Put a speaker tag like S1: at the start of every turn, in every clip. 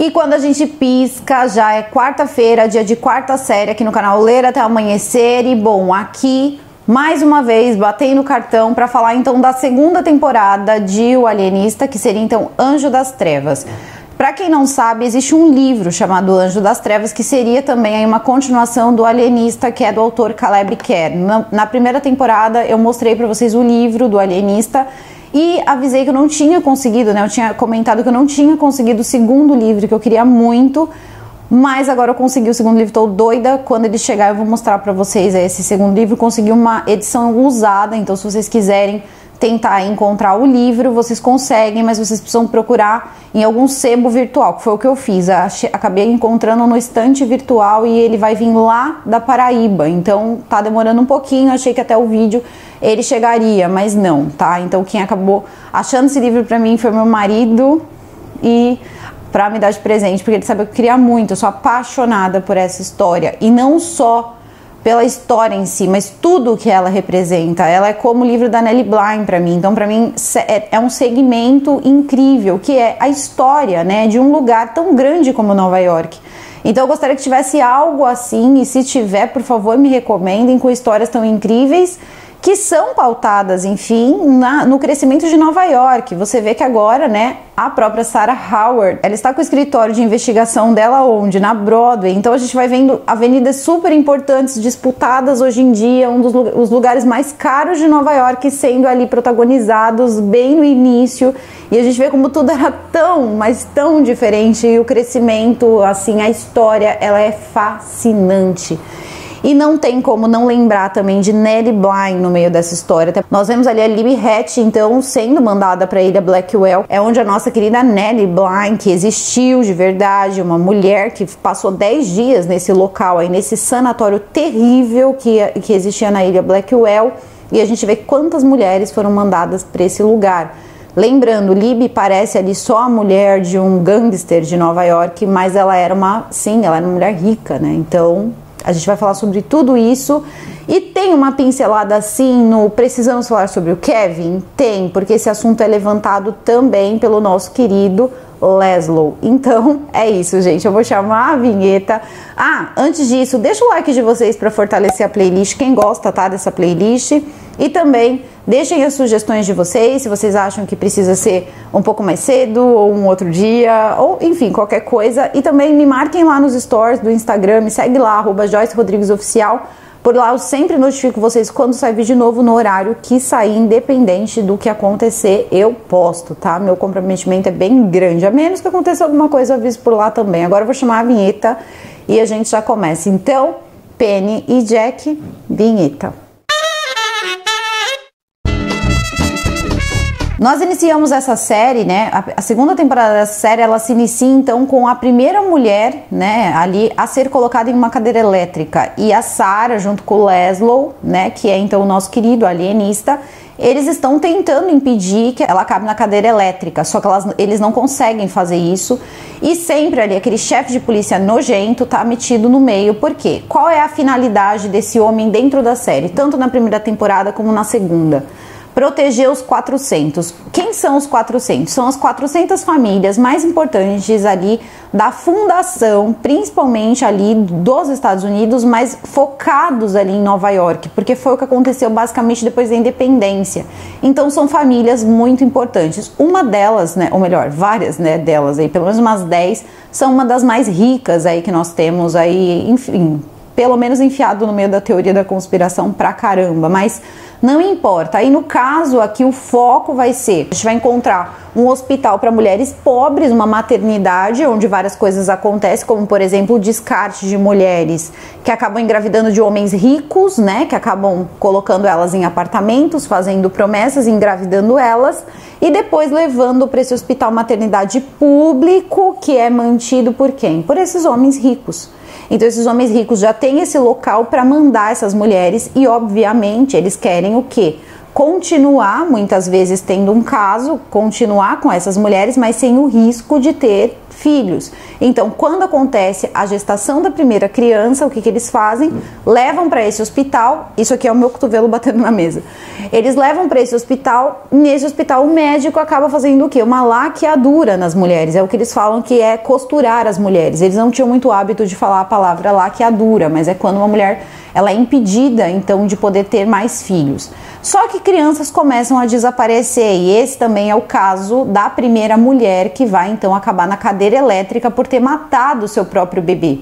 S1: E quando a gente pisca, já é quarta-feira, dia de quarta série aqui no canal Ler Até Amanhecer. E bom, aqui mais uma vez batendo o cartão para falar então da segunda temporada de O Alienista, que seria então Anjo das Trevas. Para quem não sabe, existe um livro chamado Anjo das Trevas, que seria também aí uma continuação do Alienista, que é do autor Caleb Kerr. Na primeira temporada eu mostrei para vocês o livro do Alienista e avisei que eu não tinha conseguido, né? Eu tinha comentado que eu não tinha conseguido o segundo livro, que eu queria muito, mas agora eu consegui o segundo livro, tô doida. Quando ele chegar eu vou mostrar pra vocês esse segundo livro. Consegui uma edição usada, então se vocês quiserem tentar encontrar o livro, vocês conseguem, mas vocês precisam procurar em algum sebo virtual, que foi o que eu fiz. Acabei encontrando no estante virtual e ele vai vir lá da Paraíba, então tá demorando um pouquinho. Achei que até o vídeo ele chegaria, mas não, tá? Então quem acabou achando esse livro pra mim foi meu marido, e pra me dar de presente, porque ele sabe que eu queria muito. Eu sou apaixonada por essa história, e não só pela história em si, mas tudo que ela representa. Ela é como o livro da Nellie Bly pra mim. Então pra mim é um segmento incrível, que é a história, né, de um lugar tão grande como Nova York. Então eu gostaria que tivesse algo assim, e se tiver, por favor, me recomendem, com histórias tão incríveis, que são pautadas, enfim, no crescimento de Nova York. Você vê que agora, né, a própria Sarah Howard, ela está com o escritório de investigação dela onde? Na Broadway. Então a gente vai vendo avenidas super importantes, disputadas hoje em dia, os lugares mais caros de Nova York sendo ali protagonizados bem no início. E a gente vê como tudo era tão, mas tão diferente, e o crescimento, assim, a história, ela é fascinante. E não tem como não lembrar também de Nellie Bly no meio dessa história. Nós vemos ali a Libby Hatch, então, sendo mandada para a ilha Blackwell, é onde a nossa querida Nellie Bly, que existiu de verdade, uma mulher que passou 10 dias nesse local, aí, nesse sanatório terrível que existia na ilha Blackwell, e a gente vê quantas mulheres foram mandadas para esse lugar. Lembrando, Libby parece ali só a mulher de um gangster de Nova York, mas ela era uma mulher rica, né? Então a gente vai falar sobre tudo isso. E tem uma pincelada assim no precisamos falar sobre o Kevin? Tem, porque esse assunto é levantado também pelo nosso querido Laszlo. Então é isso, gente, eu vou chamar a vinheta. Antes disso, deixa o like de vocês para fortalecer a playlist, quem gosta, tá, dessa playlist. E também deixem as sugestões de vocês, se vocês acham que precisa ser um pouco mais cedo, ou um outro dia, ou enfim, qualquer coisa. E também me marquem lá nos stories do Instagram, me segue lá, @JoyceRodriguesOficial. Por lá eu sempre notifico vocês quando sai vídeo novo, no horário que sair, independente do que acontecer, eu posto, tá? Meu comprometimento é bem grande, a menos que aconteça alguma coisa, eu aviso por lá também. Agora eu vou chamar a vinheta e a gente já começa. Então, Penny e Jack, vinheta. Nós iniciamos essa série, né, a segunda temporada dessa série, ela se inicia então com a primeira mulher, né, ali a ser colocada em uma cadeira elétrica, e a Sarah junto com o Laszlo, né, que é então o nosso querido alienista, eles estão tentando impedir que ela cabe na cadeira elétrica, só que eles não conseguem fazer isso, e sempre ali aquele chefe de polícia nojento tá metido no meio. Por quê? Qual é a finalidade desse homem dentro da série, tanto na primeira temporada como na segunda? Proteger os 400. Quem são os 400? São as 400 famílias mais importantes ali da fundação, principalmente ali dos Estados Unidos, mas focados ali em Nova York, porque foi o que aconteceu basicamente depois da independência. Então são famílias muito importantes. Uma delas, né, ou melhor, várias, né, delas aí, pelo menos umas 10, são uma das mais ricas aí que nós temos aí, enfim, pelo menos enfiado no meio da teoria da conspiração pra caramba, mas não importa. Aí no caso aqui o foco vai ser, a gente vai encontrar um hospital para mulheres pobres, uma maternidade onde várias coisas acontecem, como por exemplo o descarte de mulheres que acabam engravidando de homens ricos, né, que acabam colocando elas em apartamentos, fazendo promessas, engravidando elas e depois levando para esse hospital maternidade público, que é mantido por quem? Por esses homens ricos. Então esses homens ricos já têm esse local para mandar essas mulheres e obviamente eles querem o quê? continuar muitas vezes tendo um caso, continuar com essas mulheres, mas sem o risco de ter filhos. Então, quando acontece a gestação da primeira criança, o que eles fazem? Levam para esse hospital, isso aqui é o meu cotovelo batendo na mesa, eles levam para esse hospital, nesse hospital o médico acaba fazendo o quê? Uma laqueadura nas mulheres, é o que eles falam que é costurar as mulheres. Eles não tinham muito hábito de falar a palavra laqueadura, mas é quando uma mulher ela é impedida então de poder ter mais filhos. Só que crianças começam a desaparecer, e esse também é o caso da primeira mulher que vai então acabar na cadeira elétrica por ter matado o seu próprio bebê.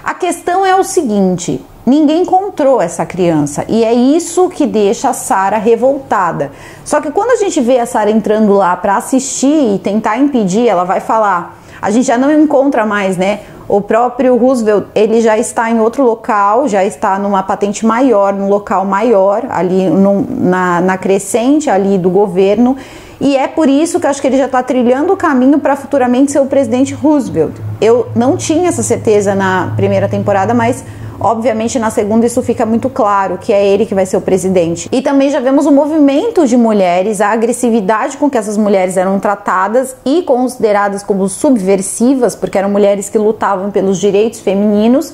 S1: A questão é o seguinte: ninguém encontrou essa criança, e é isso que deixa a Sarah revoltada. Só que quando a gente vê a Sarah entrando lá para assistir e tentar impedir, ela vai falar, a gente já não encontra mais, né? O próprio Roosevelt, ele já está em outro local, já está numa patente maior, num local maior, ali na crescente ali do governo, e é por isso que eu acho que ele já está trilhando o caminho para futuramente ser o presidente Roosevelt. Eu não tinha essa certeza na primeira temporada, mas obviamente na segunda isso fica muito claro, que é ele que vai ser o presidente. E também já vemos o movimento de mulheres, a agressividade com que essas mulheres eram tratadas e consideradas como subversivas, porque eram mulheres que lutavam pelos direitos femininos.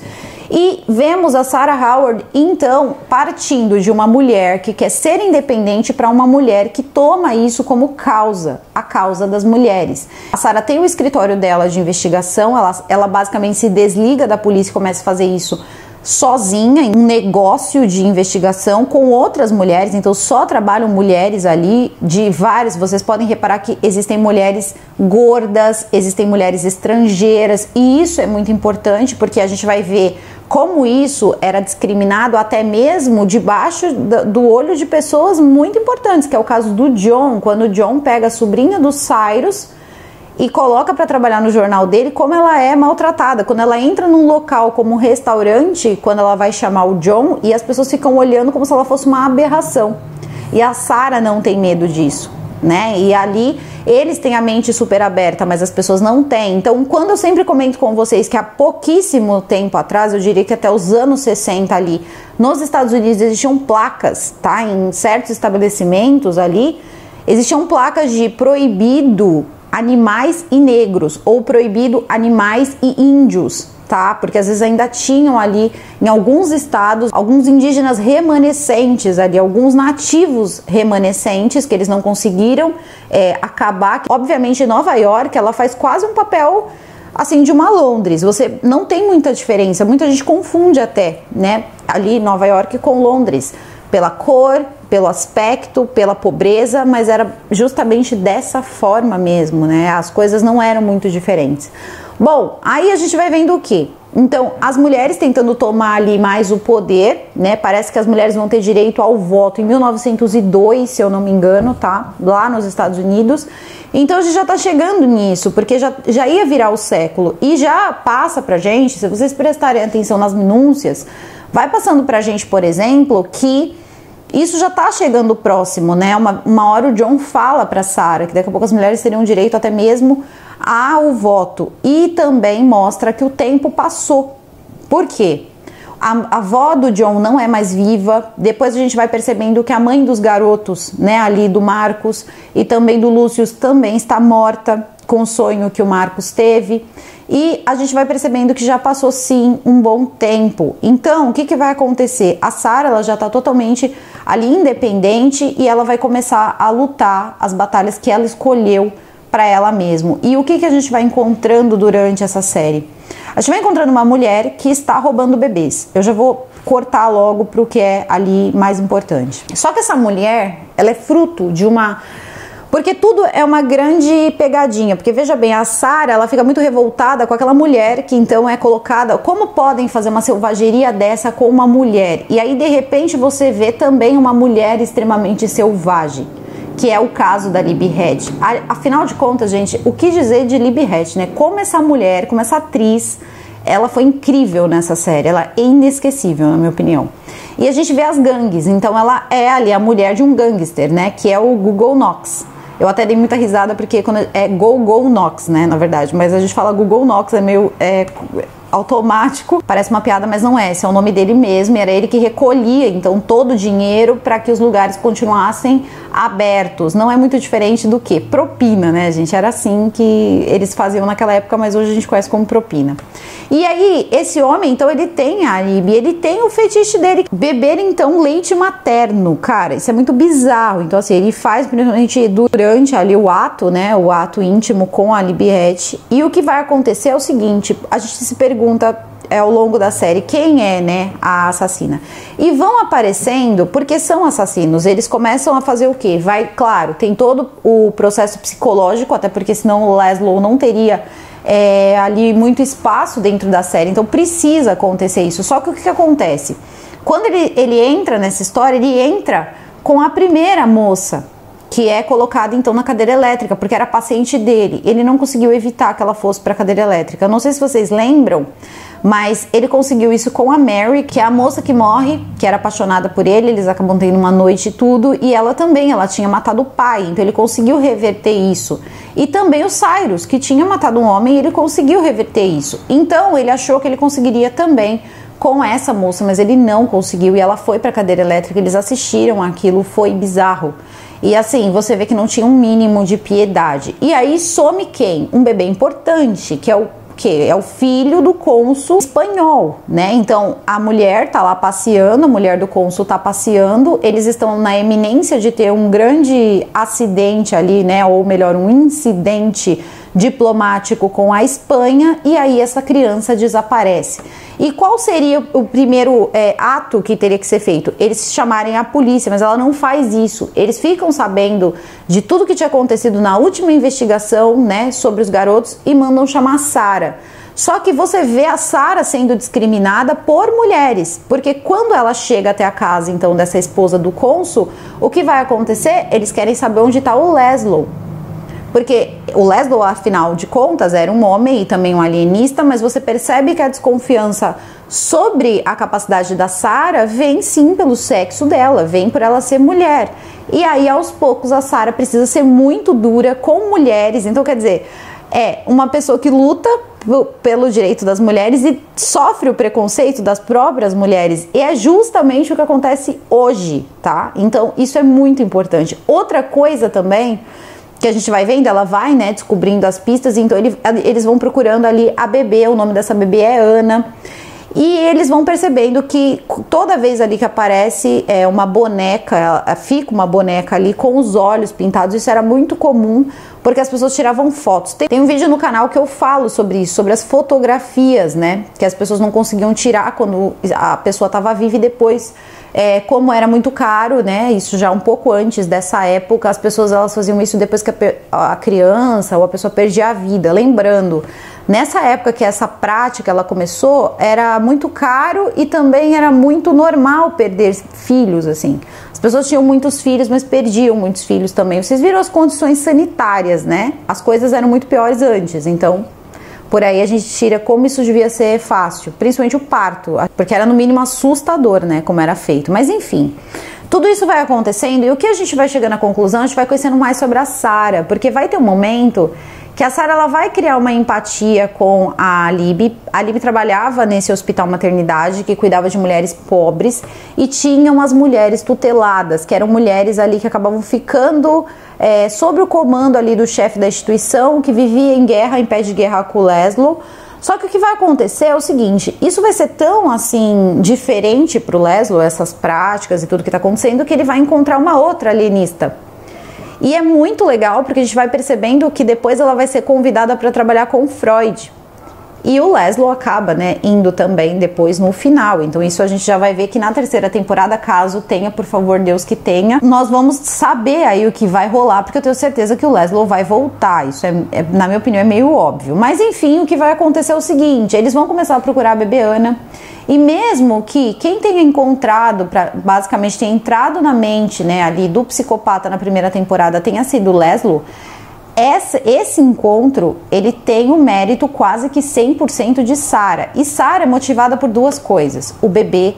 S1: E vemos a Sarah Howard, então, partindo de uma mulher que quer ser independente para uma mulher que toma isso como causa, a causa das mulheres. A Sarah tem o escritório dela de investigação, ela basicamente se desliga da polícia e começa a fazer isso sozinha, em um negócio de investigação com outras mulheres, então só trabalham mulheres ali de vários. Vocês podem reparar que existem mulheres gordas, existem mulheres estrangeiras, e isso é muito importante porque a gente vai ver como isso era discriminado até mesmo debaixo do olho de pessoas muito importantes, que é o caso do John, quando o John pega a sobrinha do Cyrus e coloca para trabalhar no jornal dele, como ela é maltratada. Quando ela entra num local como um restaurante, quando ela vai chamar o John, e as pessoas ficam olhando como se ela fosse uma aberração. E a Sarah não tem medo disso, né? E ali eles têm a mente super aberta, mas as pessoas não têm. Então, quando eu sempre comento com vocês que há pouquíssimo tempo atrás, eu diria que até os anos 60 ali, nos Estados Unidos existiam placas, tá? Em certos estabelecimentos ali, existiam placas de proibido animais e negros, ou proibido animais e índios, tá? Porque às vezes ainda tinham ali, em alguns estados, alguns indígenas remanescentes ali, alguns nativos remanescentes que eles não conseguiram acabar. Obviamente, Nova York, ela faz quase um papel assim de uma Londres. Você não tem muita diferença, muita gente confunde até, né? Ali Nova York com Londres, pela cor, pelo aspecto, pela pobreza, mas era justamente dessa forma mesmo, né? As coisas não eram muito diferentes. Bom, aí a gente vai vendo o quê? Então, as mulheres tentando tomar ali mais o poder, né? Parece que as mulheres vão ter direito ao voto em 1902, se eu não me engano, tá? Lá nos Estados Unidos. Então, a gente já tá chegando nisso, porque já ia virar o século. E já passa pra gente, se vocês prestarem atenção nas minúcias, vai passando pra gente, por exemplo, que isso já tá chegando próximo, né? Uma hora o John fala pra Sarah que daqui a pouco as mulheres teriam direito até mesmo ao voto. E também mostra que o tempo passou. Por quê? A avó do John não é mais viva. Depois a gente vai percebendo que a mãe dos garotos, né, ali do Marcus e também do Lucius, também está morta com o sonho que o Marcus teve. E a gente vai percebendo que já passou sim um bom tempo. Então, o que vai acontecer? A Sarah, ela já está totalmente ali independente e ela vai começar a lutar as batalhas que ela escolheu para ela mesma. E o que a gente vai encontrando durante essa série? A gente vai encontrando uma mulher que está roubando bebês. Eu já vou cortar logo para o que é ali mais importante. Só que essa mulher, ela é fruto de uma... Porque tudo é uma grande pegadinha, porque veja bem, a Sarah, ela fica muito revoltada com aquela mulher que então é colocada, como podem fazer uma selvageria dessa com uma mulher? E aí de repente você vê também uma mulher extremamente selvagem, que é o caso da Libby Hedge. Afinal de contas, gente, o que dizer de Libby Hedge, né? Como essa mulher, como essa atriz, ela foi incrível nessa série, ela é inesquecível, na minha opinião. E a gente vê as gangues, então ela é ali a mulher de um gangster, né? Que é o Google Knox. Eu até dei muita risada porque quando é Go Knox, né, na verdade, mas a gente fala Google Knox, é meio automático, parece uma piada, mas não é, esse é o nome dele mesmo, e era ele que recolhia então todo o dinheiro para que os lugares continuassem abertos. Não é muito diferente do que propina, né, gente? Era assim que eles faziam naquela época, mas hoje a gente conhece como propina. E aí, esse homem, então, ele tem a Libby, ele tem o fetiche dele, beber então leite materno, cara, isso é muito bizarro. Então, assim, ele faz principalmente durante ali o ato, né, o ato íntimo com a Libby Hatch, e o que vai acontecer é o seguinte, a gente se pergunta ao longo da série quem é, né, a assassina, e vão aparecendo porque são assassinos, eles começam a fazer o que? Claro, tem todo o processo psicológico, até porque senão o Laszlo não teria ali muito espaço dentro da série, então precisa acontecer isso. Só que o que acontece? Quando ele entra nessa história, ele entra com a primeira moça, que é colocada então na cadeira elétrica, porque era paciente dele. Ele não conseguiu evitar que ela fosse para a cadeira elétrica. Eu não sei se vocês lembram, mas ele conseguiu isso com a Mary, que é a moça que morre, que era apaixonada por ele, eles acabam tendo uma noite e tudo, e ela também, ela tinha matado o pai, então ele conseguiu reverter isso. E também o Cyrus, que tinha matado um homem, ele conseguiu reverter isso. Então ele achou que ele conseguiria também com essa moça, mas ele não conseguiu, e ela foi para a cadeira elétrica, eles assistiram aquilo, foi bizarro. E assim, você vê que não tinha um mínimo de piedade. E aí some quem? Um bebê importante, que é o filho do cônsul espanhol, né? Então a mulher tá lá passeando, a mulher do cônsul tá passeando, eles estão na eminência de ter um grande acidente ali, né? Ou melhor, um incidente diplomático com a Espanha, e aí essa criança desaparece. E qual seria o primeiro ato que teria que ser feito? Eles chamarem a polícia, mas ela não faz isso. Eles ficam sabendo de tudo que tinha acontecido na última investigação, né, sobre os garotos, e mandam chamar a Sarah. Só que você vê a Sarah sendo discriminada por mulheres, porque quando ela chega até a casa então dessa esposa do cônsul, o que vai acontecer? Eles querem saber onde está o Laszlo. Porque o Laszlo, afinal de contas, era um homem e também um alienista, mas você percebe que a desconfiança sobre a capacidade da Sarah vem sim pelo sexo dela, vem por ela ser mulher. E aí, aos poucos, a Sarah precisa ser muito dura com mulheres. Então, quer dizer, é uma pessoa que luta pelo direito das mulheres e sofre o preconceito das próprias mulheres. E é justamente o que acontece hoje, tá? Então, isso é muito importante. Outra coisa também que a gente vai vendo, ela vai, né, descobrindo as pistas, então eles vão procurando ali a bebê, o nome dessa bebê é Ana, e eles vão percebendo que toda vez ali que aparece uma boneca, fica uma boneca ali com os olhos pintados, isso era muito comum, porque as pessoas tiravam fotos. Tem um vídeo no canal que eu falo sobre isso, sobre as fotografias, né, que as pessoas não conseguiam tirar quando a pessoa estava viva, e depois, como era muito caro, né, isso já um pouco antes dessa época, as pessoas elas faziam isso depois que a criança ou a pessoa perdia a vida. Lembrando, nessa época que essa prática ela começou, era muito caro e também era muito normal perder filhos, assim. As pessoas tinham muitos filhos, mas perdiam muitos filhos também. Vocês viram as condições sanitárias, né? As coisas eram muito piores antes, então por aí a gente tira como isso devia ser fácil, principalmente o parto, porque era no mínimo assustador, né, como era feito. Mas enfim, tudo isso vai acontecendo, e o que a gente vai chegando à conclusão, a gente vai conhecendo mais sobre a Sarah, porque vai ter um momento que a Sarah ela vai criar uma empatia com a Libby. A Libby trabalhava nesse hospital maternidade que cuidava de mulheres pobres, e tinham as mulheres tuteladas, que eram mulheres ali que acabavam ficando sob o comando ali do chefe da instituição, que vivia em guerra, em pé de guerra com o Laszlo. Só que o que vai acontecer é o seguinte, isso vai ser tão assim diferente pro Laszlo, essas práticas e tudo que tá acontecendo, que ele vai encontrar uma outra alienista. E é muito legal porque a gente vai percebendo que depois ela vai ser convidada para trabalhar com Freud. E o Laszlo acaba, né, indo também depois no final. Então isso a gente já vai ver que na terceira temporada, caso tenha, por favor Deus que tenha, nós vamos saber aí o que vai rolar, porque eu tenho certeza que o Laszlo vai voltar. Isso na minha opinião é meio óbvio. Mas enfim, o que vai acontecer é o seguinte, eles vão começar a procurar a bebê Ana. E mesmo que quem tenha encontrado, basicamente tenha entrado na mente, né, ali do psicopata na primeira temporada tenha sido o Laszlo, esse encontro, ele tem o mérito quase que 100% de Sarah. E Sarah é motivada por duas coisas, o bebê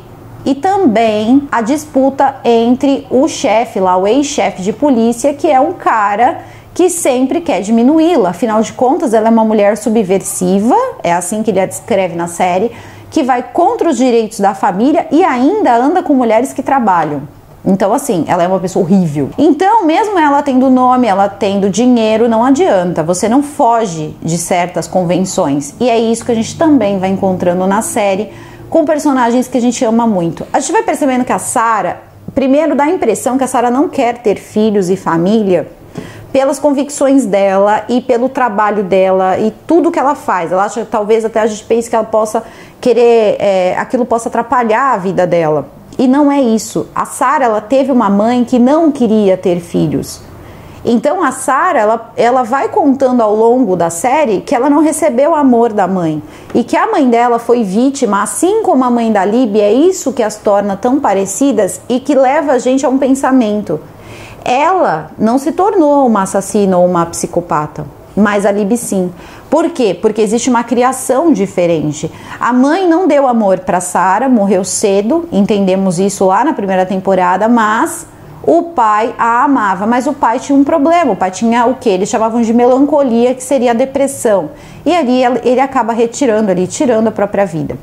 S1: e também a disputa entre o chefe lá, o ex-chefe de polícia, que é um cara que sempre quer diminuí-la. Afinal de contas, ela é uma mulher subversiva, é assim que ele a descreve na série, que vai contra os direitos da família e ainda anda com mulheres que trabalham. Então, assim, ela é uma pessoa horrível. Então, mesmo ela tendo nome, ela tendo dinheiro, não adianta. Você não foge de certas convenções. E é isso que a gente também vai encontrando na série, com personagens que a gente ama muito. A gente vai percebendo que a Sarah, primeiro dá a impressão que a Sarah não quer ter filhos e família, pelas convicções dela e pelo trabalho dela e tudo que ela faz. Ela acha que talvez até a gente pense que ela possa querer, aquilo possa atrapalhar a vida dela. E não é isso. A Sarah, ela teve uma mãe que não queria ter filhos. Então a Sarah, ela vai contando ao longo da série que ela não recebeu o amor da mãe. E que a mãe dela foi vítima, assim como a mãe da Libby. É isso que as torna tão parecidas e que leva a gente a um pensamento. Ela não se tornou uma assassina ou uma psicopata, mas a Libby sim. Por quê? Porque existe uma criação diferente. A mãe não deu amor para Sarah, morreu cedo, entendemos isso lá na primeira temporada, mas o pai a amava. Mas o pai tinha um problema, o pai tinha o que eles chamavam de melancolia, que seria a depressão. E ali ele acaba tirando a própria vida.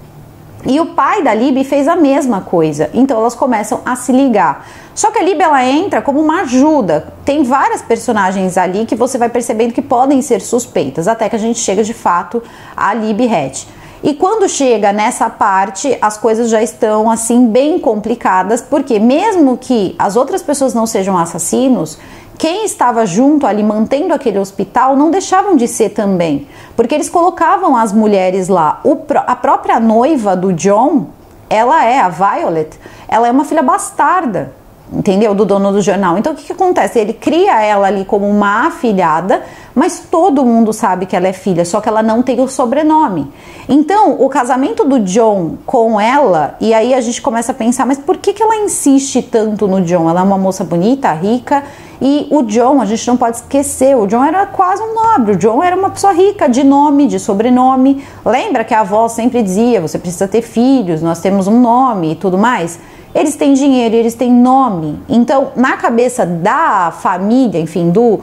S1: E o pai da Libby fez a mesma coisa, então elas começam a se ligar. Só que a Libby, ela entra como uma ajuda. Tem várias personagens ali que você vai percebendo que podem ser suspeitas, até que a gente chega de fato a Libby Hatch. E quando chega nessa parte, as coisas já estão assim bem complicadas, porque mesmo que as outras pessoas não sejam assassinos, quem estava junto ali mantendo aquele hospital não deixavam de ser também, porque eles colocavam as mulheres lá. A própria noiva do John, ela é a Violet, ela é uma filha bastarda, entendeu? Do dono do jornal. Então o que acontece? Ele cria ela ali como uma afilhada, mas todo mundo sabe que ela é filha, só que ela não tem o sobrenome. Então o casamento do John com ela, e aí a gente começa a pensar, mas por que ela insiste tanto no John? Ela é uma moça bonita, rica, e o John, a gente não pode esquecer, o John era quase um nobre, o John era uma pessoa rica, de nome, de sobrenome. Lembra que a avó sempre dizia, você precisa ter filhos, nós temos um nome e tudo mais? Eles têm dinheiro, eles têm nome. Então, na cabeça da família, enfim, do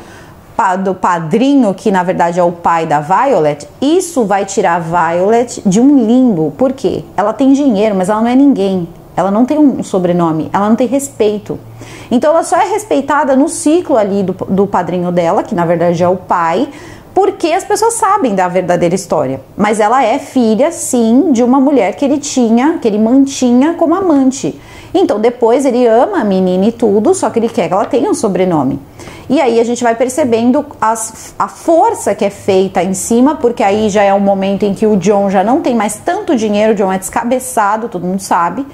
S1: padrinho, que na verdade é o pai da Violet, isso vai tirar a Violet de um limbo. Por quê? Ela tem dinheiro, mas ela não é ninguém. Ela não tem um sobrenome, ela não tem respeito. Então ela só é respeitada no ciclo ali do padrinho dela, que na verdade é o pai, porque as pessoas sabem da verdadeira história. Mas ela é filha, sim, de uma mulher que ele mantinha como amante. Então depois ele ama a menina e tudo, só que ele quer que ela tenha um sobrenome. E aí a gente vai percebendo a força que é feita em cima, porque aí já é um momento em que o John já não tem mais tanto dinheiro, o John é descabeçado, todo mundo sabe.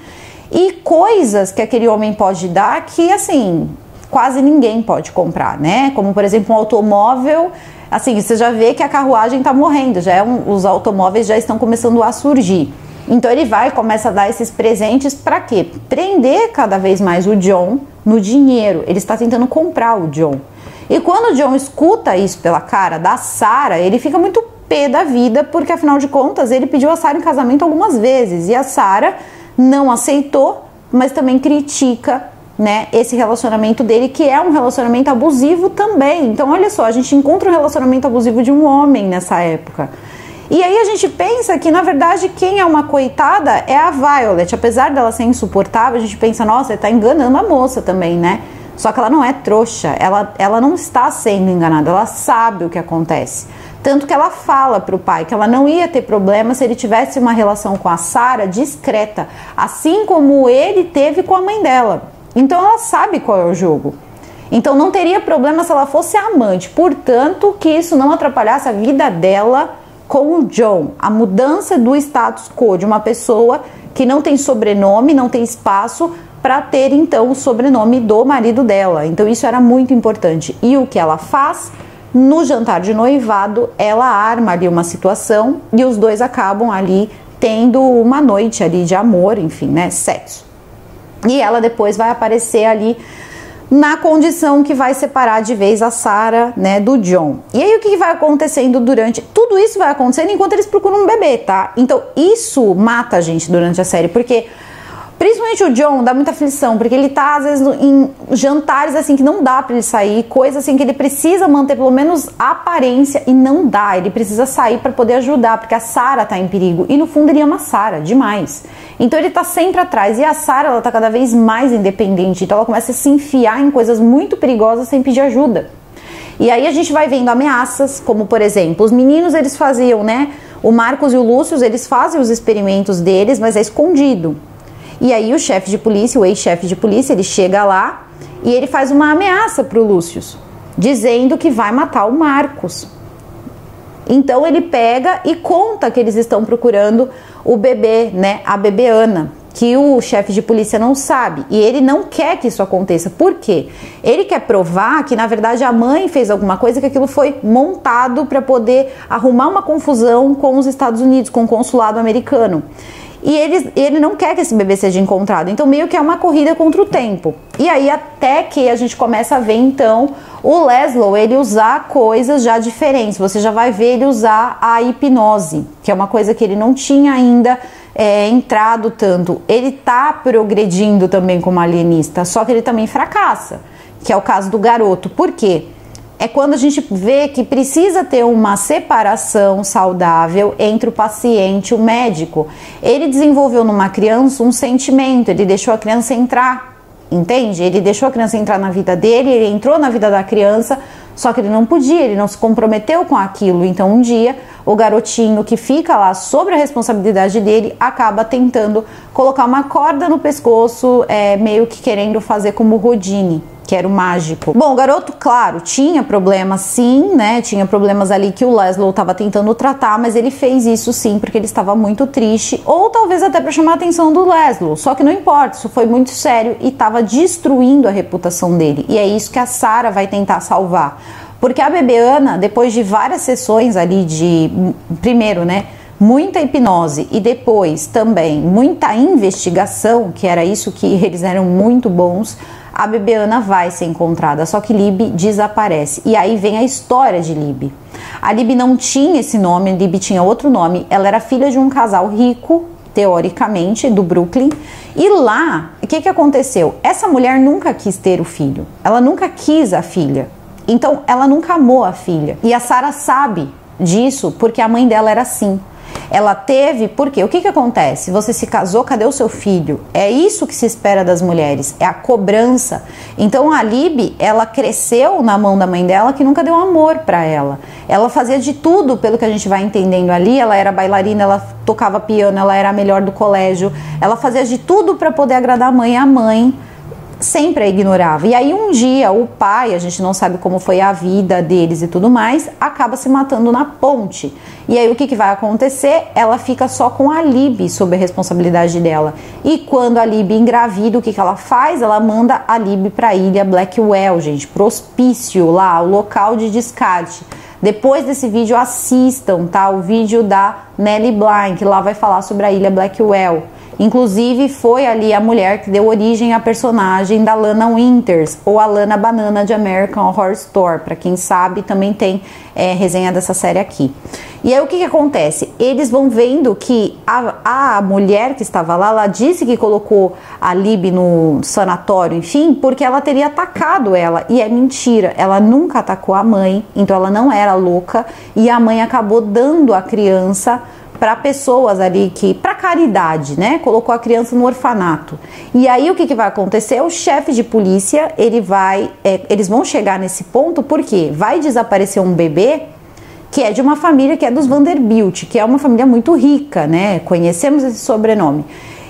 S1: E coisas que aquele homem pode dar que, assim, quase ninguém pode comprar, né? Como, por exemplo, um automóvel, assim, você já vê que a carruagem tá morrendo, os automóveis já estão começando a surgir. Então ele começa a dar esses presentes para quê? Prender cada vez mais o John no dinheiro. Ele está tentando comprar o John. E quando o John escuta isso pela cara da Sarah, ele fica muito pé da vida, porque afinal de contas ele pediu a Sarah em casamento algumas vezes. E a Sarah não aceitou, mas também critica, né, esse relacionamento dele, que é um relacionamento abusivo também. Então olha só, a gente encontra um relacionamento abusivo de um homem nessa época. E aí a gente pensa que, na verdade, quem é uma coitada é a Violet. Apesar dela ser insuportável, a gente pensa, nossa, ele tá enganando a moça também, né? Só que ela não é trouxa, ela não está sendo enganada, ela sabe o que acontece. Tanto que ela fala pro pai que ela não ia ter problema se ele tivesse uma relação com a Sarah discreta, assim como ele teve com a mãe dela. Então ela sabe qual é o jogo. Então não teria problema se ela fosse amante, portanto que isso não atrapalhasse a vida dela com o John. A mudança do status quo de uma pessoa que não tem sobrenome, não tem espaço para ter então o sobrenome do marido dela. Então isso era muito importante. E o que ela faz? No jantar de noivado, ela arma ali uma situação e os dois acabam ali tendo uma noite ali de amor, enfim, né, sexo. E ela depois vai aparecer ali na condição que vai separar de vez a Sarah, né, do John. E aí o que vai acontecendo durante... Tudo isso vai acontecendo enquanto eles procuram um bebê, tá? Então isso mata a gente durante a série, porque... Principalmente o John dá muita aflição, porque ele tá às vezes em jantares assim que não dá pra ele sair, coisa assim que ele precisa manter pelo menos a aparência e não dá, ele precisa sair pra poder ajudar, porque a Sarah tá em perigo e no fundo ele ama a Sarah demais. Então ele tá sempre atrás e a Sarah, ela tá cada vez mais independente, então ela começa a se enfiar em coisas muito perigosas sem pedir ajuda. E aí a gente vai vendo ameaças, como por exemplo, os meninos eles faziam, né, o Marcos e o Lúcio, eles fazem os experimentos deles, mas é escondido. E aí o chefe de polícia, o ex-chefe de polícia, ele chega lá e ele faz uma ameaça pro Lúcio, dizendo que vai matar o Marcos. Então ele pega e conta que eles estão procurando o bebê, né, a bebê Ana, que o chefe de polícia não sabe. E ele não quer que isso aconteça. Por quê? Ele quer provar que, na verdade, a mãe fez alguma coisa, que aquilo foi montado para poder arrumar uma confusão com os Estados Unidos, com o consulado americano. E ele não quer que esse bebê seja encontrado. Então meio que é uma corrida contra o tempo. E aí até que a gente começa a ver então o Laszlo, ele usar coisas já diferentes. Você já vai ver ele usar a hipnose, que é uma coisa que ele não tinha ainda entrado tanto. Ele tá progredindo também como alienista, só que ele também fracassa, que é o caso do garoto. Por quê? É quando a gente vê que precisa ter uma separação saudável entre o paciente e o médico. Ele desenvolveu numa criança um sentimento, ele deixou a criança entrar, entende? Ele deixou a criança entrar na vida dele, ele entrou na vida da criança, só que ele não podia, ele não se comprometeu com aquilo. Então um dia o garotinho que fica lá sobre a responsabilidade dele acaba tentando colocar uma corda no pescoço, meio que querendo fazer como o Houdini, que era o mágico. Bom, o garoto, claro, tinha problemas sim, né? Tinha problemas ali que o Laszlo estava tentando tratar, mas ele fez isso sim porque ele estava muito triste, ou talvez até para chamar a atenção do Laszlo. Só que não importa, isso foi muito sério e estava destruindo a reputação dele. E é isso que a Sarah vai tentar salvar. Porque a bebê Ana, depois de várias sessões ali de, primeiro, né, muita hipnose e depois também muita investigação, que era isso que eles eram muito bons, a bebê Ana vai ser encontrada, só que Libby desaparece. E aí vem a história de Libby. A Libby não tinha esse nome, Libby tinha outro nome. Ela era filha de um casal rico, teoricamente, do Brooklyn. E lá, o que aconteceu? Essa mulher nunca quis ter o filho. Ela nunca quis a filha. Então, ela nunca amou a filha. E a Sarah sabe disso porque a mãe dela era assim. Ela teve, porque o que acontece? Você se casou, cadê o seu filho? É isso que se espera das mulheres, é a cobrança. Então a Libby, ela cresceu na mão da mãe dela, que nunca deu amor pra ela. Ela fazia de tudo, pelo que a gente vai entendendo ali. Ela era bailarina, ela tocava piano, ela era a melhor do colégio. Ela fazia de tudo pra poder agradar a mãe. A mãe sempre a ignorava. E aí um dia o pai, a gente não sabe como foi a vida deles e tudo mais, acaba se matando na ponte. E aí o que vai acontecer? Ela fica só com a Libby sob a responsabilidade dela. E quando a Libby engravida, o que ela faz? Ela manda a Libby para a ilha Blackwell, gente, pro hospício lá, o local de descarte. Depois desse vídeo assistam, tá? O vídeo da Nellie Bly, que lá vai falar sobre a ilha Blackwell. Inclusive foi ali a mulher que deu origem à personagem da Lana Winters, ou a Lana Banana de American Horror Story. Para quem sabe, também tem resenha dessa série aqui. E aí o que acontece? Eles vão vendo que a mulher que estava lá, ela disse que colocou a Libby no sanatório, enfim, porque ela teria atacado ela. E é mentira, ela nunca atacou a mãe, então ela não era louca. E a mãe acabou dando a criança para pessoas ali que, para caridade, né? Colocou a criança no orfanato. E aí o que vai acontecer? O chefe de polícia, eles vão chegar nesse ponto porque vai desaparecer um bebê que é de uma família que é dos Vanderbilt, que é uma família muito rica, né? Conhecemos esse sobrenome.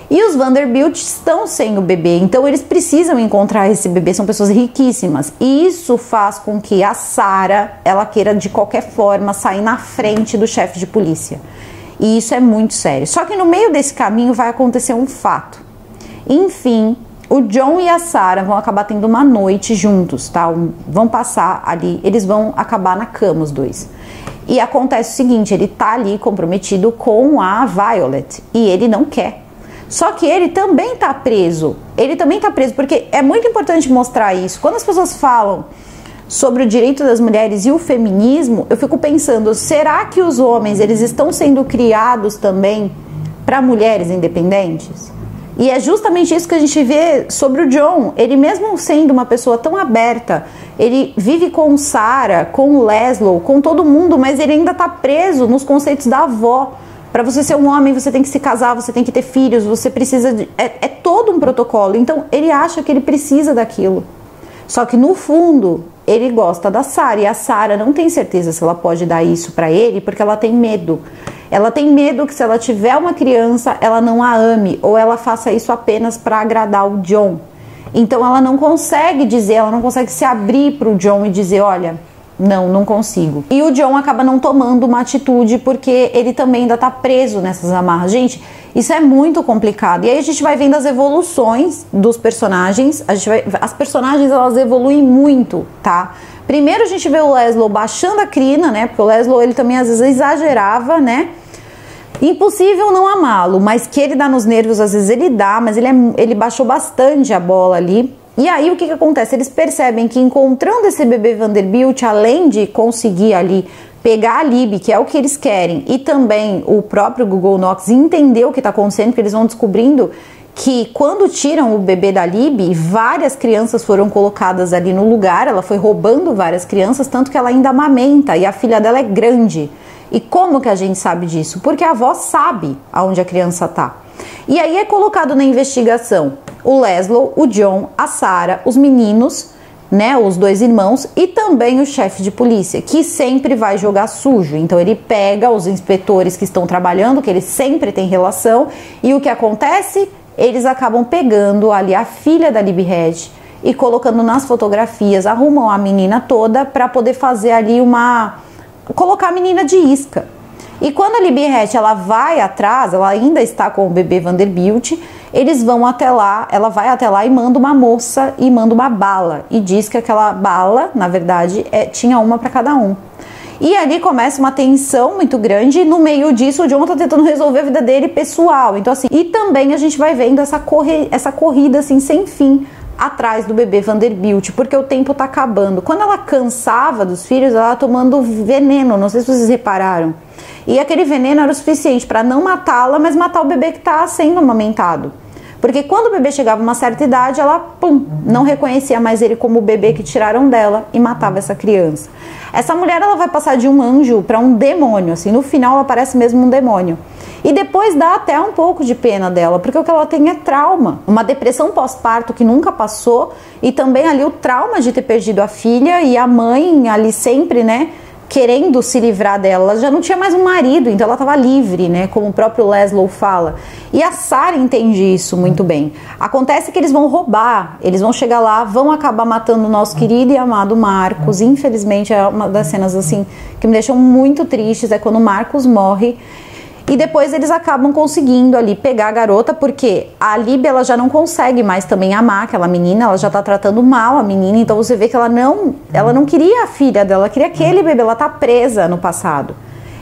S1: E os Vanderbilt estão sem o bebê, então eles precisam encontrar esse bebê, são pessoas riquíssimas. E isso faz com que a Sarah, ela queira de qualquer forma sair na frente do chefe de polícia. E isso é muito sério. Só que no meio desse caminho vai acontecer um fato. Enfim, o John e a Sarah vão acabar tendo uma noite juntos, tá? Vão passar ali, eles vão acabar na cama, os dois. E acontece o seguinte, ele tá ali comprometido com a Violet e ele não quer. Só que ele também tá preso. Ele também tá preso, porque é muito importante mostrar isso. Quando as pessoas falam sobre o direito das mulheres e o feminismo, eu fico pensando, será que os homens, eles estão sendo criados também para mulheres independentes? E é justamente isso que a gente vê sobre o John. Ele, mesmo sendo uma pessoa tão aberta, ele vive com Sarah, com o Laszlo, com todo mundo, mas ele ainda tá preso nos conceitos da avó. Para você ser um homem, você tem que se casar, você tem que ter filhos, você precisa de... É todo um protocolo. Então, ele acha que ele precisa daquilo. Só que, no fundo, ele gosta da Sarah. E a Sarah não tem certeza se ela pode dar isso para ele, porque ela tem medo. Ela tem medo que se ela tiver uma criança, ela não a ame, ou ela faça isso apenas para agradar o John. Então ela não consegue dizer, ela não consegue se abrir para o John e dizer, olha, não consigo. E o John acaba não tomando uma atitude porque ele também ainda tá preso nessas amarras. Gente, isso é muito complicado. E aí a gente vai vendo as evoluções dos personagens. As personagens, elas evoluem muito, tá? Primeiro a gente vê o Laszlo baixando a crina, né? Porque o Laszlo, ele também às vezes exagerava, né? Impossível não amá-lo, mas que ele dá nos nervos, às vezes ele dá, mas ele baixou bastante a bola ali. E aí o que acontece? Eles percebem que encontrando esse bebê Vanderbilt, além de conseguir ali pegar a Libby, que é o que eles querem, e também o próprio Google Knox entender o que está acontecendo, porque eles vão descobrindo que quando tiram o bebê da Libby, várias crianças foram colocadas ali no lugar, ela foi roubando várias crianças, tanto que ela ainda amamenta, e a filha dela é grande. E como que a gente sabe disso? Porque a avó sabe aonde a criança tá. E aí é colocado na investigação o Laszlo, o John, a Sarah, os meninos, né, os dois irmãos e também o chefe de polícia, que sempre vai jogar sujo. Então ele pega os inspetores que estão trabalhando, que eles sempre têm relação, e o que acontece? Eles acabam pegando ali a filha da Libby Hedge e colocando nas fotografias, arrumam a menina toda para poder fazer ali colocar a menina de isca. E quando a Libby Hedge, ela vai atrás, ela ainda está com o bebê Vanderbilt, eles vão até lá, ela vai até lá e manda uma moça e manda uma bala. E diz que aquela bala, na verdade, tinha uma para cada um. E ali começa uma tensão muito grande, e no meio disso o John tá tentando resolver a vida dele pessoal. Então assim, e também a gente vai vendo essa corrida assim sem fim atrás do bebê Vanderbilt, porque o tempo tá acabando. Quando ela cansava dos filhos, ela tomando veneno, não sei se vocês repararam. E aquele veneno era o suficiente para não matá-la, mas matar o bebê que tá sendo amamentado. Porque quando o bebê chegava a uma certa idade, ela, não reconhecia mais ele como o bebê que tiraram dela e matava essa criança. Essa mulher, ela vai passar de um anjo para um demônio, assim, no final ela parece mesmo um demônio. E depois dá até um pouco de pena dela, porque o que ela tem é trauma, uma depressão pós-parto que nunca passou, e também ali o trauma de ter perdido a filha e a mãe ali sempre, né, querendo se livrar dela. Ela já não tinha mais um marido, então ela estava livre, né, como o próprio Laszlo fala. E a Sarah entende isso muito bem. Acontece que eles vão roubar, eles vão chegar lá, vão acabar matando o nosso querido e amado Marcos. Infelizmente é uma das cenas assim que me deixam muito tristes, é quando o Marcos morre. E depois eles acabam conseguindo ali pegar a garota, porque a Libby, ela já não consegue mais também amar aquela menina, ela já tá tratando mal a menina, então você vê que ela não queria a filha dela, ela queria aquele bebê, ela tá presa no passado.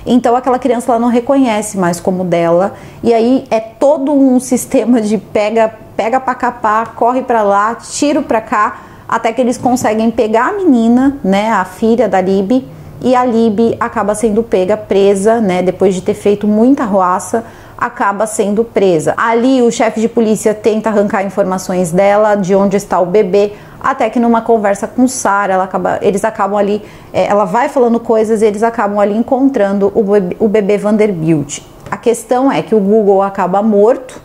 S1: Então aquela criança ela não reconhece mais como dela, e aí é todo um sistema de pega pra capar, corre pra lá, tiro pra cá, até que eles conseguem pegar a menina, né, a filha da Libby. E a Libby acaba sendo presa, né, depois de ter feito muita arruaça, acaba sendo presa. Ali o chefe de polícia tenta arrancar informações dela, de onde está o bebê, até que numa conversa com Sarah, eles acabam ali, ela vai falando coisas e eles acabam ali encontrando o bebê Vanderbilt. A questão é que o Google acaba morto,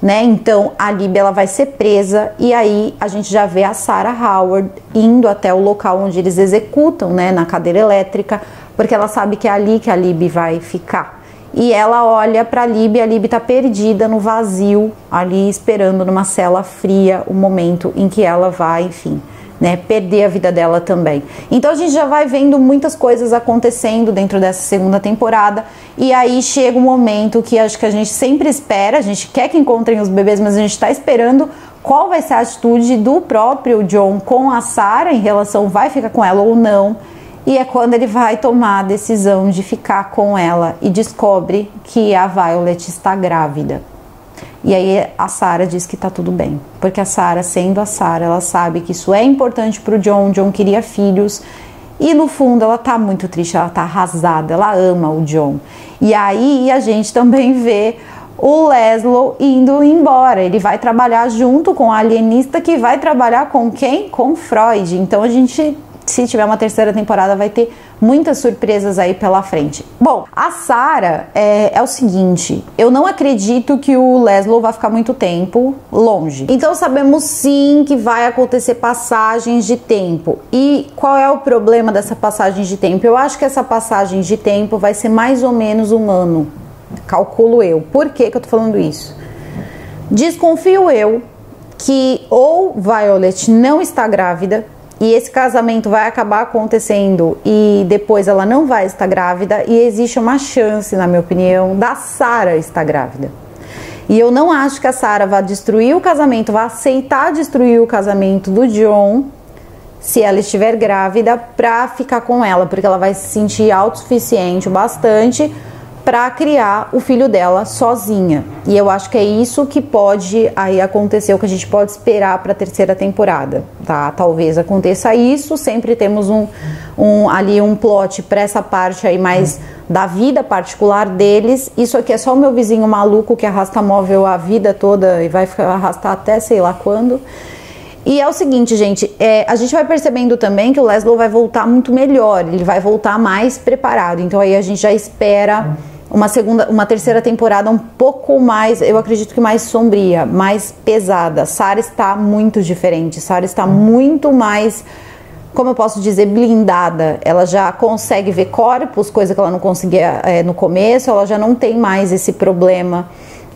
S1: né? Então a Libby ela vai ser presa, e aí a gente já vê a Sarah Howard indo até o local onde eles executam, né, na cadeira elétrica, porque ela sabe que é ali que a Libby vai ficar. E ela olha para a Libby tá perdida no vazio, ali esperando numa cela fria o momento em que ela vai, enfim, né, perder a vida dela também. Então a gente já vai vendo muitas coisas acontecendo dentro dessa segunda temporada, e aí chega um momento que acho que a gente sempre espera, a gente quer que encontrem os bebês, mas a gente está esperando qual vai ser a atitude do próprio John com a Sarah em relação, vai ficar com ela ou não, e é quando ele vai tomar a decisão de ficar com ela e descobre que a Violet está grávida. E aí a Sarah diz que tá tudo bem, porque a Sarah, sendo a Sarah, ela sabe que isso é importante pro John. John queria filhos, e no fundo ela tá muito triste, ela tá arrasada, ela ama o John. E aí a gente também vê o Laszlo indo embora. Ele vai trabalhar junto com a alienista, que vai trabalhar com quem? Com Freud. Então a gente, se tiver uma terceira temporada, vai ter muitas surpresas aí pela frente. Bom, a Sarah é o seguinte, eu não acredito que o Laszlo vai ficar muito tempo longe. Então sabemos sim que vai acontecer passagens de tempo. E qual é o problema dessa passagem de tempo? Eu acho que essa passagem de tempo vai ser mais ou menos 1 ano. Calculo eu. Por que eu tô falando isso? Desconfio eu que ou Violet não está grávida e esse casamento vai acabar acontecendo e depois ela não vai estar grávida, e existe uma chance, na minha opinião, da Sarah estar grávida. E eu não acho que a Sarah vai destruir o casamento, vai aceitar destruir o casamento do John se ela estiver grávida pra ficar com ela, porque ela vai se sentir autossuficiente o bastante para criar o filho dela sozinha. E eu acho que é isso que pode aí acontecer, o que a gente pode esperar para a terceira temporada, tá? Talvez aconteça isso, sempre temos ali um plot para essa parte aí mais da vida particular deles. Isso aqui é só o meu vizinho maluco que arrasta móvel a vida toda e vai arrastar até sei lá quando. E é o seguinte, gente, a gente vai percebendo também que o Laszlo vai voltar muito melhor, ele vai voltar mais preparado. Então aí a gente já espera uma terceira temporada um pouco mais, eu acredito que mais sombria, mais pesada. Sarah está muito diferente, Sarah está muito mais, como eu posso dizer, blindada. Ela já consegue ver corpos, coisa que ela não conseguia no começo, ela já não tem mais esse problema.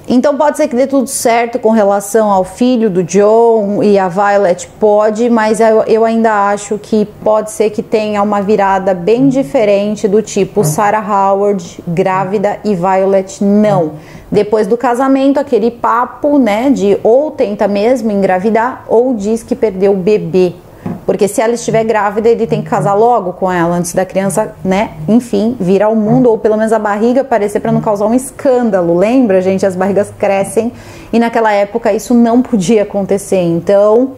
S1: Então pode ser que dê tudo certo com relação ao filho do John e a Violet, pode, mas eu ainda acho que pode ser que tenha uma virada bem diferente, do tipo Sarah Howard grávida e Violet não. Depois do casamento, aquele papo, né, de ou tenta mesmo engravidar ou diz que perdeu o bebê. Porque se ela estiver grávida, ele tem que casar logo com ela, antes da criança, né, enfim, vir ao mundo, ou pelo menos a barriga aparecer para não causar um escândalo. Lembra, gente? As barrigas crescem e naquela época isso não podia acontecer. Então,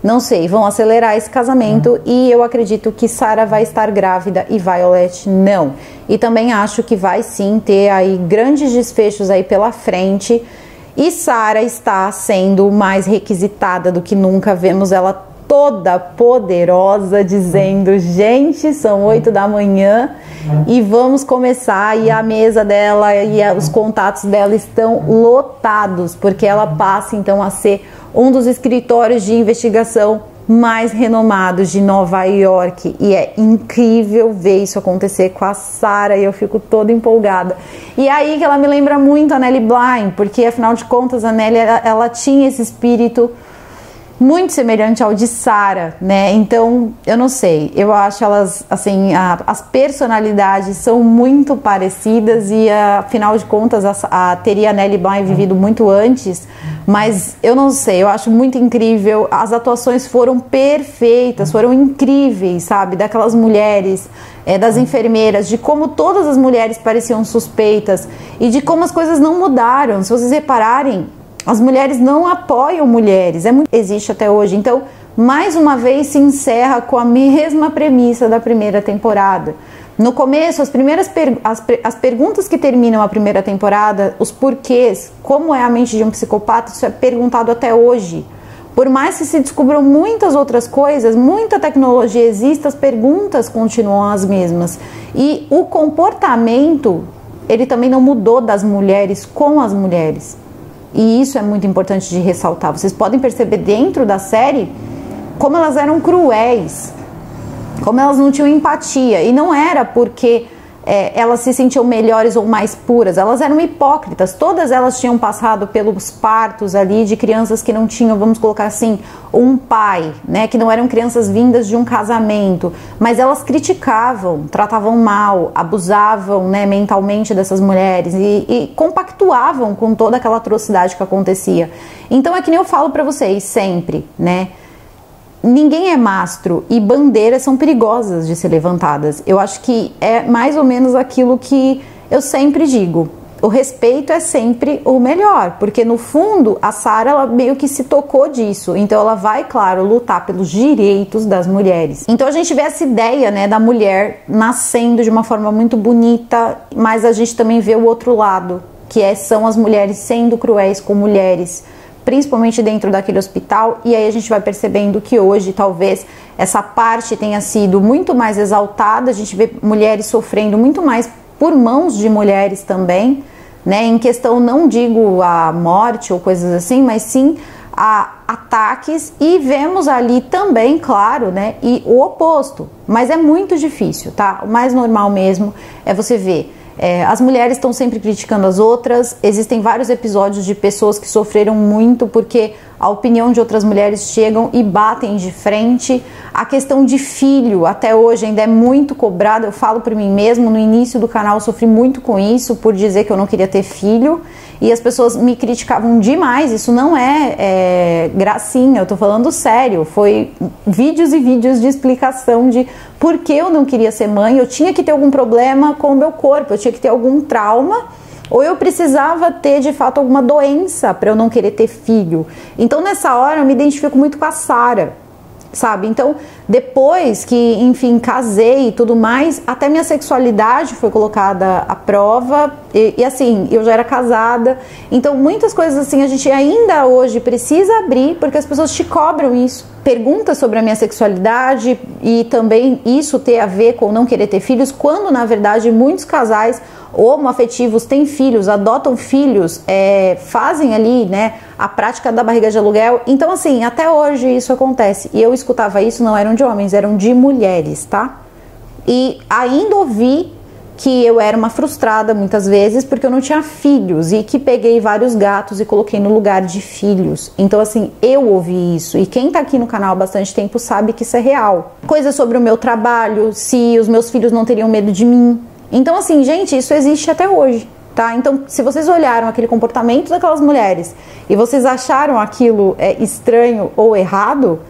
S1: não sei, vão acelerar esse casamento e eu acredito que Sarah vai estar grávida e Violet não. E também acho que vai sim ter aí grandes desfechos aí pela frente e Sarah está sendo mais requisitada do que nunca. Vemos ela toda poderosa dizendo, gente, são 8 da manhã e vamos começar, e a mesa dela e os contatos dela estão lotados, porque ela passa então a ser um dos escritórios de investigação mais renomados de Nova York, e é incrível ver isso acontecer com a Sarah, e eu fico toda empolgada. E aí que ela me lembra muito a Nellie Bly, porque afinal de contas a Nellie ela tinha esse espírito muito semelhante ao de Sarah, né? Então, eu não sei, eu acho elas, assim, as personalidades são muito parecidas e, afinal de contas, teria a Nellie Bly vivido muito antes, mas eu não sei, eu acho muito incrível, as atuações foram perfeitas, foram incríveis, sabe? Daquelas mulheres, das enfermeiras, de como todas as mulheres pareciam suspeitas e de como as coisas não mudaram. Se vocês repararem, as mulheres não apoiam mulheres, existe até hoje. Então, mais uma vez se encerra com a mesma premissa da primeira temporada. No começo, as perguntas que terminam a primeira temporada, os porquês, como é a mente de um psicopata, isso é perguntado até hoje. Por mais que se descubram muitas outras coisas, muita tecnologia existe, as perguntas continuam as mesmas. E o comportamento, ele também não mudou das mulheres com as mulheres. E isso é muito importante de ressaltar. Vocês podem perceber dentro da série como elas eram cruéis, como elas não tinham empatia. E não era porque elas se sentiam melhores ou mais puras, elas eram hipócritas. Todas elas tinham passado pelos partos ali de crianças que não tinham, vamos colocar assim, um pai, né, que não eram crianças vindas de um casamento, mas elas criticavam, tratavam mal, abusavam, né, mentalmente dessas mulheres e compactuavam com toda aquela atrocidade que acontecia. Então é que nem eu falo pra vocês sempre, né, ninguém é mastro e bandeiras são perigosas de ser levantadas. Eu acho que é mais ou menos aquilo que eu sempre digo. O respeito é sempre o melhor, porque no fundo a Sarah, ela meio que se tocou disso. Então ela vai, claro, lutar pelos direitos das mulheres. Então a gente vê essa ideia, né, da mulher nascendo de uma forma muito bonita, mas a gente também vê o outro lado, são as mulheres sendo cruéis com mulheres, principalmente dentro daquele hospital. E aí a gente vai percebendo que hoje talvez essa parte tenha sido muito mais exaltada, a gente vê mulheres sofrendo muito mais por mãos de mulheres também, né? Em questão, não digo a morte ou coisas assim, mas sim a ataques, e vemos ali também, claro, né, e o oposto, mas é muito difícil, tá? O mais normal mesmo é você ver as mulheres estão sempre criticando as outras. Existem vários episódios de pessoas que sofreram muito porque a opinião de outras mulheres chegam e batem de frente. A questão de filho, até hoje ainda é muito cobrada. Eu falo por mim mesmo, no início do canal eu sofri muito com isso, por dizer que eu não queria ter filho, e as pessoas me criticavam demais. Isso não é gracinha, eu tô falando sério. Foi vídeos e vídeos de explicação de por que eu não queria ser mãe. Eu tinha que ter algum problema com o meu corpo, eu tinha que ter algum trauma, ou eu precisava ter de fato alguma doença para eu não querer ter filho. Então nessa hora eu me identifico muito com a Sara, sabe? Então depois que, enfim, casei e tudo mais, até minha sexualidade foi colocada à prova, e assim, eu já era casada. Então muitas coisas assim a gente ainda hoje precisa abrir, porque as pessoas te cobram isso. Perguntas sobre a minha sexualidade e também isso ter a ver com não querer ter filhos, quando na verdade muitos casais homoafetivos têm filhos, adotam filhos, fazem ali, né, a prática da barriga de aluguel. Então assim, até hoje isso acontece, e eu escutava isso, não eram de homens, eram de mulheres, tá? E ainda ouvi que eu era uma frustrada muitas vezes porque eu não tinha filhos, e que peguei vários gatos e coloquei no lugar de filhos. Então assim, eu ouvi isso, e quem tá aqui no canal há bastante tempo sabe que isso é real. Coisas sobre o meu trabalho, se os meus filhos não teriam medo de mim. Então assim, gente, isso existe até hoje, tá? Então se vocês olharam aquele comportamento daquelas mulheres e vocês acharam aquilo estranho ou errado,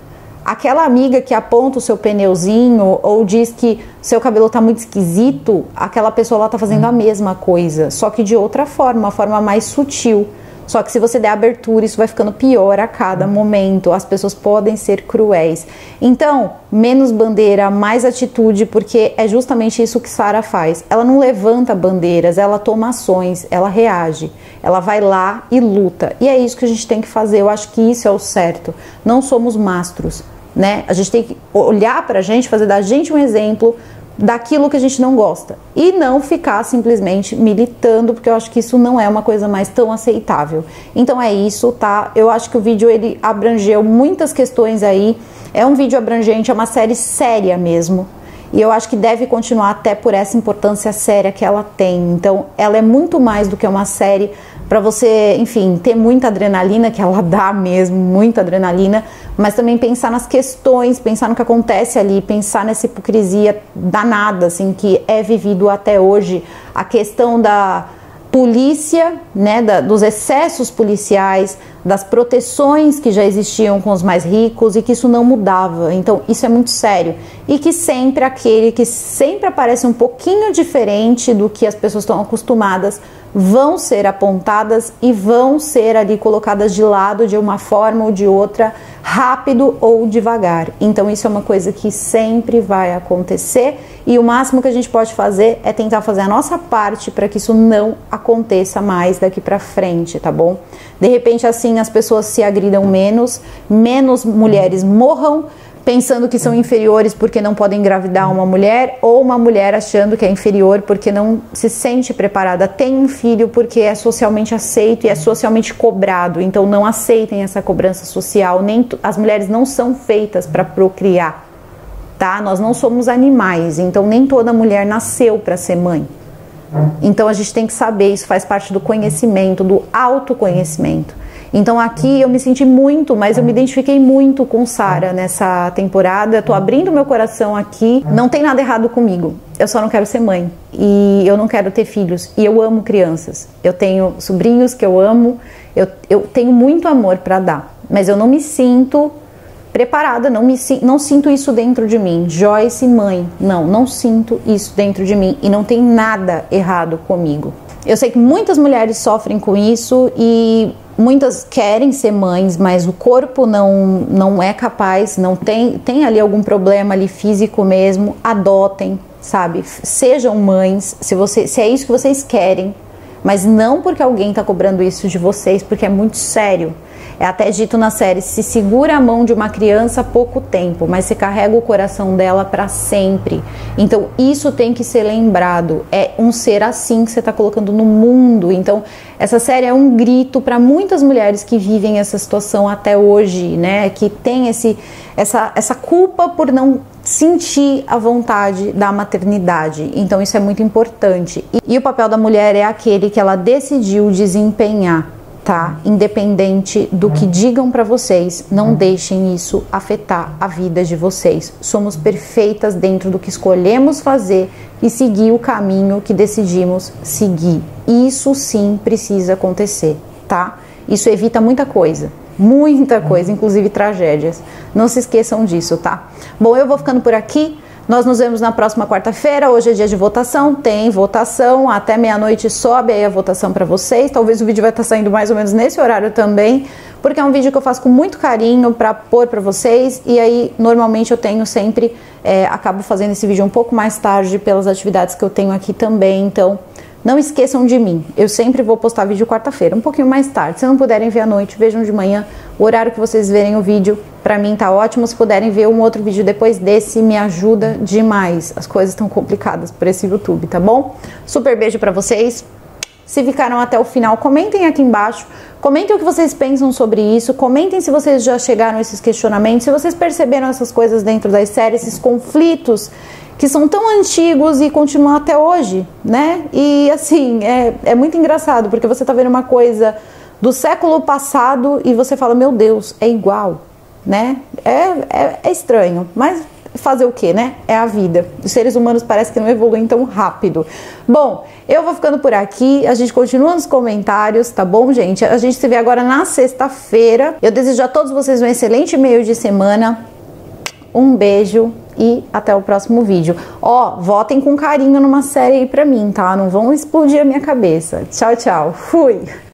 S1: aquela amiga que aponta o seu pneuzinho ou diz que seu cabelo tá muito esquisito, aquela pessoa lá tá fazendo a mesma coisa, só que de outra forma, uma forma mais sutil. Só que se você der abertura, isso vai ficando pior a cada momento. As pessoas podem ser cruéis. Então, menos bandeira, mais atitude, porque é justamente isso que Sara faz. Ela não levanta bandeiras, ela toma ações, ela reage. Ela vai lá e luta. E é isso que a gente tem que fazer. Eu acho que isso é o certo. Não somos mastros, né? A gente tem que olhar pra gente, fazer da gente um exemplo daquilo que a gente não gosta, e não ficar simplesmente militando, porque eu acho que isso não é uma coisa mais tão aceitável. Então é isso, tá? Eu acho que o vídeo ele abrangeu muitas questões aí, é um vídeo abrangente, é uma série séria mesmo, e eu acho que deve continuar até por essa importância séria que ela tem. Então ela é muito mais do que uma série para você, enfim, ter muita adrenalina, que ela dá mesmo, muita adrenalina, mas também pensar nas questões, pensar no que acontece ali, pensar nessa hipocrisia danada, assim, que é vivido até hoje, a questão da polícia, né, dos excessos policiais, das proteções que já existiam com os mais ricos e que isso não mudava. Então isso é muito sério, e que sempre aquele que sempre aparece um pouquinho diferente do que as pessoas estão acostumadas vão ser apontadas e vão ser ali colocadas de lado de uma forma ou de outra, rápido ou devagar. Então isso é uma coisa que sempre vai acontecer, e o máximo que a gente pode fazer é tentar fazer a nossa parte para que isso não aconteça mais daqui para frente, tá bom? De repente assim as pessoas se agridam menos mulheres morram pensando que são inferiores porque não podem engravidar uma mulher, ou uma mulher achando que é inferior porque não se sente preparada, tem um filho porque é socialmente aceito e é socialmente cobrado. Então não aceitem essa cobrança social. As mulheres não são feitas para procriar, tá? Nós não somos animais, então nem toda mulher nasceu para ser mãe. Então a gente tem que saber, isso faz parte do conhecimento, do autoconhecimento. Então aqui eu me senti muito, mas eu me identifiquei muito com Sara nessa temporada. Tô abrindo meu coração aqui. Não tem nada errado comigo, eu só não quero ser mãe, e eu não quero ter filhos, e eu amo crianças. Eu tenho sobrinhos que eu amo, eu tenho muito amor para dar, mas eu não me sinto preparada, não sinto isso dentro de mim. Joyce, mãe, não sinto isso dentro de mim, e não tem nada errado comigo. Eu sei que muitas mulheres sofrem com isso, e muitas querem ser mães, mas o corpo não é capaz, não tem ali algum problema ali físico mesmo. Adotem, sabe? Sejam mães, se é isso que vocês querem, mas não porque alguém tá cobrando isso de vocês, porque é muito sério. É até dito na série, se segura a mão de uma criança pouco tempo, mas você carrega o coração dela para sempre. Então isso tem que ser lembrado, é um ser assim que você está colocando no mundo. Então essa série é um grito para muitas mulheres que vivem essa situação até hoje, né? Que tem essa culpa por não sentir a vontade da maternidade. Então isso é muito importante. E o papel da mulher é aquele que ela decidiu desempenhar. Tá? Independente do que digam para vocês, não deixem isso afetar a vida de vocês. Somos perfeitas dentro do que escolhemos fazer e seguir o caminho que decidimos seguir. Isso sim precisa acontecer, tá? Isso evita muita coisa, inclusive tragédias. Não se esqueçam disso, tá? Bom, eu vou ficando por aqui. Nós nos vemos na próxima quarta-feira. Hoje é dia de votação, tem votação, até meia-noite sobe aí a votação para vocês. Talvez o vídeo vai estar saindo mais ou menos nesse horário também, porque é um vídeo que eu faço com muito carinho para pôr para vocês, e aí normalmente eu tenho sempre, acabo fazendo esse vídeo um pouco mais tarde pelas atividades que eu tenho aqui também, então não esqueçam de mim, eu sempre vou postar vídeo quarta-feira, um pouquinho mais tarde. Se não puderem ver à noite, vejam de manhã, o horário que vocês verem o vídeo, pra mim tá ótimo. Se puderem ver um outro vídeo depois desse, me ajuda demais. As coisas estão complicadas por esse YouTube, tá bom? Super beijo pra vocês. Se ficaram até o final, comentem aqui embaixo, comentem o que vocês pensam sobre isso, comentem se vocês já chegaram a esses questionamentos, se vocês perceberam essas coisas dentro das séries, esses conflitos que são tão antigos e continuam até hoje, né? E assim, é muito engraçado, porque você tá vendo uma coisa do século passado e você fala, meu Deus, é igual, né? É estranho, mas fazer o que, né? É a vida. Os seres humanos parece que não evoluem tão rápido. Bom, eu vou ficando por aqui, a gente continua nos comentários, tá bom, gente? A gente se vê agora na sexta-feira. Eu desejo a todos vocês um excelente meio de semana. Um beijo e até o próximo vídeo. Ó, votem com carinho numa série aí pra mim, tá? Não vão explodir a minha cabeça. Tchau, tchau. Fui!